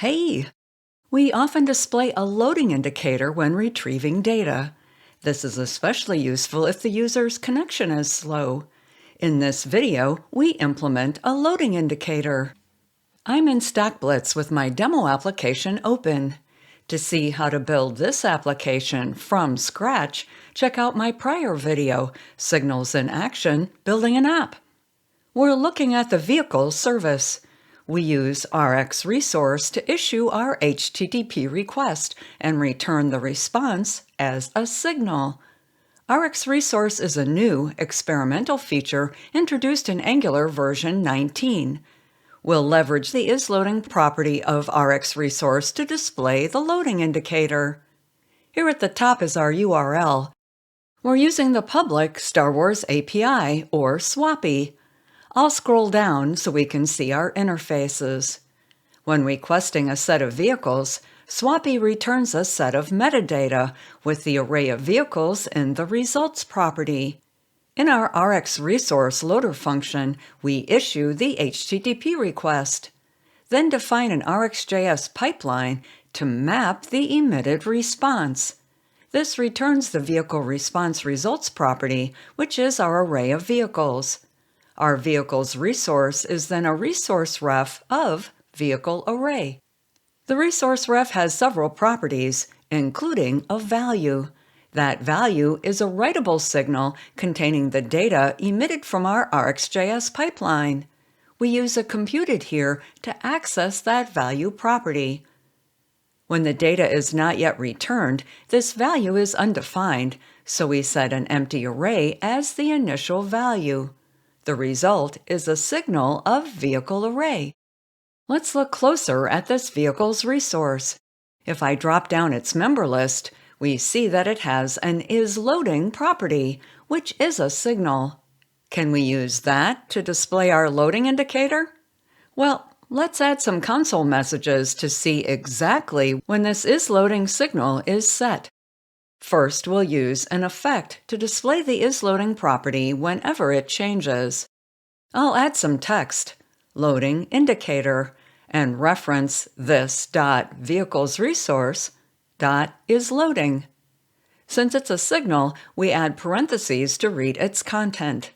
Hey! We often display a loading indicator when retrieving data. This is especially useful if the user's connection is slow. In this video, we implement a loading indicator. I'm in StackBlitz with my demo application open. To see how to build this application from scratch, check out my prior video, Signals in Action, Building an App. We're looking at the vehicle service. We use rxresource to issue our HTTP request and return the response as a signal. rxresource is a new, experimental feature introduced in Angular version 19. We'll leverage the isLoading property of rxresource to display the loading indicator. Here at the top is our URL. We're using the public Star Wars API, or SWAPI. I'll scroll down so we can see our interfaces. When requesting a set of vehicles, SWAPI returns a set of metadata with the array of vehicles in the results property. In our rxresource loader function, we issue the HTTP request, then define an RxJS pipeline to map the emitted response. This returns the vehicle response results property, which is our array of vehicles. Our vehicle's resource is then a resource ref of vehicle array. The resource ref has several properties, including a value. That value is a writable signal containing the data emitted from our RxJS pipeline. We use a computed here to access that value property. When the data is not yet returned, this value is undefined, so we set an empty array as the initial value. The result is a signal of vehicle array. Let's look closer at this vehicle's resource. If I drop down its member list, we see that it has an isLoading property, which is a signal. Can we use that to display our loading indicator? Well, let's add some console messages to see exactly when this isLoading signal is set. First, we'll use an effect to display the isLoading property whenever it changes. I'll add some text, loading indicator, and reference this.vehiclesResource.isLoading. Since it's a signal, we add parentheses to read its content.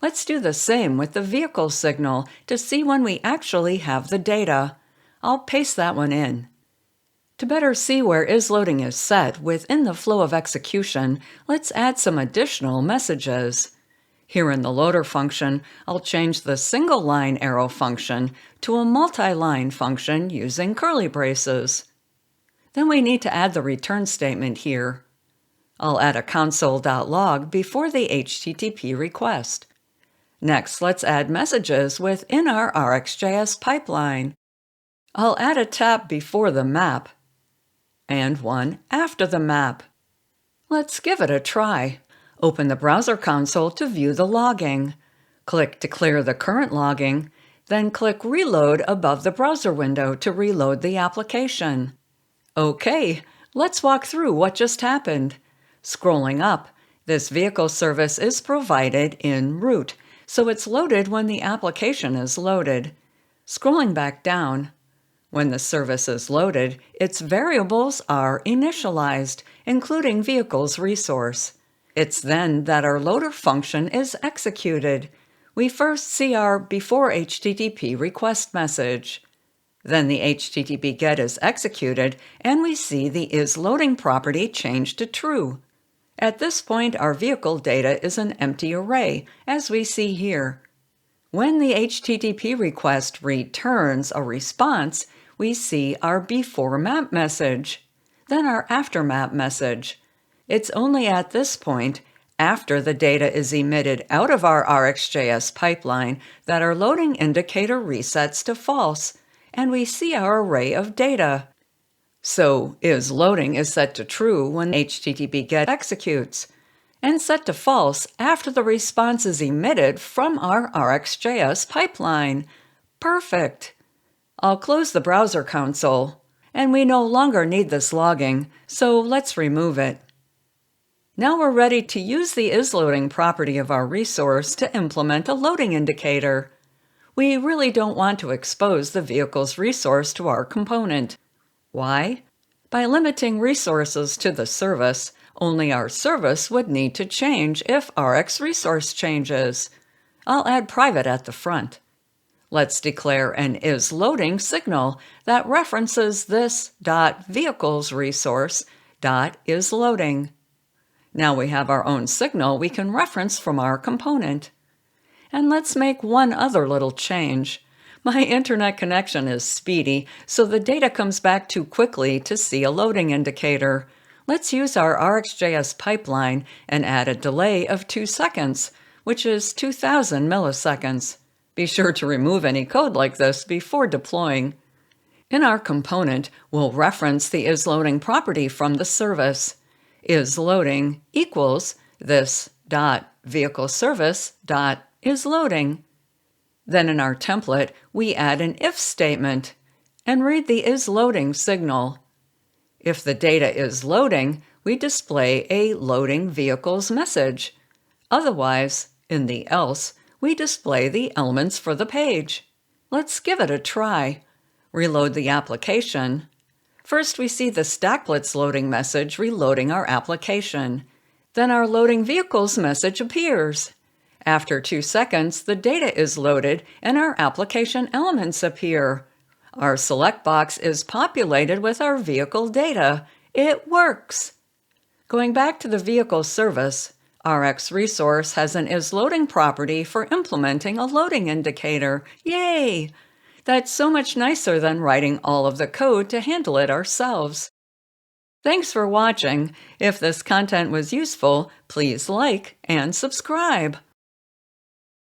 Let's do the same with the vehicle signal to see when we actually have the data. I'll paste that one in. To better see where isLoading is set within the flow of execution, let's add some additional messages. Here in the loader function, I'll change the single-line arrow function to a multi-line function using curly braces. Then we need to add the return statement here. I'll add a console.log before the HTTP request. Next, let's add messages within our RxJS pipeline. I'll add a tab before the map and one after the map. Let's give it a try. Open the browser console to view the logging. Click to clear the current logging, then click Reload above the browser window to reload the application. Okay, let's walk through what just happened. Scrolling up, this vehicle service is provided in root, so it's loaded when the application is loaded. Scrolling back down, when the service is loaded, its variables are initialized, including vehicle's resource. It's then that our loader function is executed. We first see our before HTTP request message. Then the HTTP GET is executed, and we see the isLoading property change to true. At this point, our vehicle data is an empty array, as we see here. When the HTTP request returns a response, we see our before map message, then our after map message. It's only at this point, after the data is emitted out of our RxJS pipeline, that our loading indicator resets to false, and we see our array of data. So isLoading is set to true when HTTP GET executes, and set to false after the response is emitted from our RxJS pipeline. Perfect! I'll close the browser console, and we no longer need this logging, so let's remove it. Now we're ready to use the isLoading property of our resource to implement a loading indicator. we really don't want to expose the vehicle's resource to our component. Why? By limiting resources to the service, only our service would need to change if rxresource changes. I'll add private at the front. Let's declare an isLoading signal that references this .vehiclesResource.isLoading. Now we have our own signal we can reference from our component. And let's make one other little change. My internet connection is speedy, so the data comes back too quickly to see a loading indicator. Let's use our RxJS pipeline and add a delay of 2 seconds, which is 2,000 milliseconds. Be sure to remove any code like this before deploying. In our component, we'll reference the isLoading property from the service. isLoading equals this .vehicleService.isLoading. Then in our template, we add an if statement and read the isLoading signal. If the data is loading, we display a loading vehicles message. Otherwise, in the else, we display the elements for the page. Let's give it a try. Reload the application. First, we see the Stackblitz loading message reloading our application. Then our loading vehicles message appears. After 2 seconds, the data is loaded and our application elements appear. Our select box is populated with our vehicle data. It works! Going back to the vehicle service, rxresource has an isLoading property for implementing a loading indicator. Yay! That's so much nicer than writing all of the code to handle it ourselves. Thanks for watching. If this content was useful, please like and subscribe.